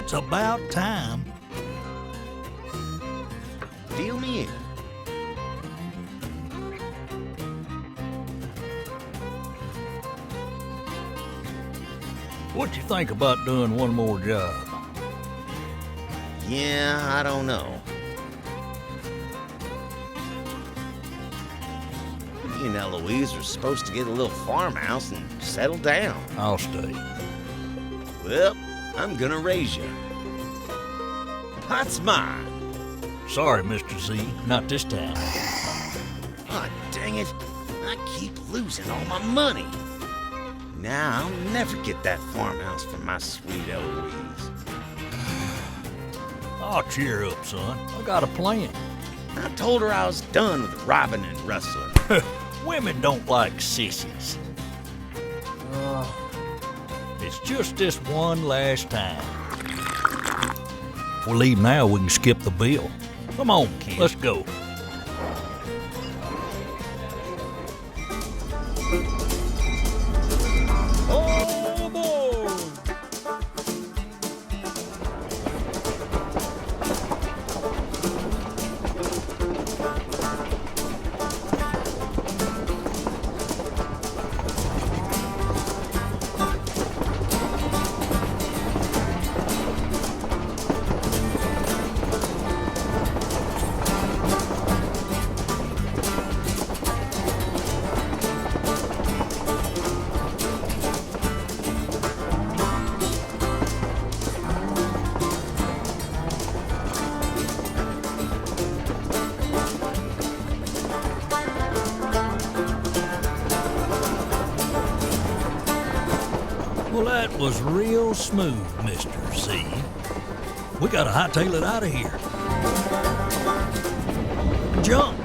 It's about time. Deal me in. What you think about doing one more job? Yeah, I don't know. Me and Eloise are supposed to get a little farmhouse and settle down. I'll stay. Well, I'm gonna raise you. Pot's mine. Sorry, Mr. Z, not this time. Oh, dang it. I keep losing all my money. Now I'll never get that farmhouse from my sweet Eloise. Oh, cheer up, son. I got a plan. I told her I was done with robbing and rustling. Women don't like sissies. It's just this one last time. If we leave now, we can skip the bill. Come on, kid. Let's go. All aboard! Well, that was real smooth, Mr. Z. We gotta hightail it out of here. Jump!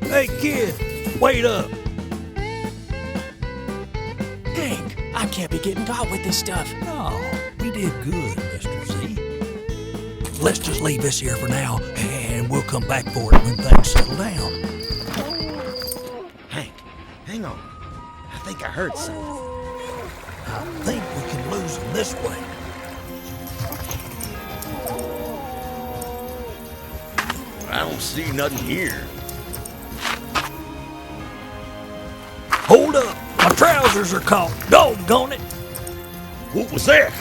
Hey, kid, wait up. Dang, I can't be getting caught with this stuff. No, we did good, Mr. Z. Let's just leave this here for now, and we'll come back for it when things settle down. Hank, hang on. I think I heard something. I think we can lose them this way. I don't see nothing here. Hold up! My trousers are caught! Doggone it! What was that?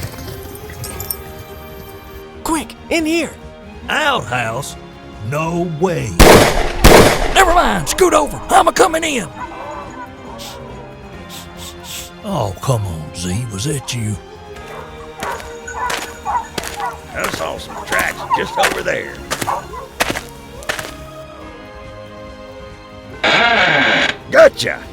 Quick, in here! Outhouse? No way. Never mind, scoot over. I'm a-coming in. Oh, come on, Z. Was that you? I saw some tracks just over there. Gotcha!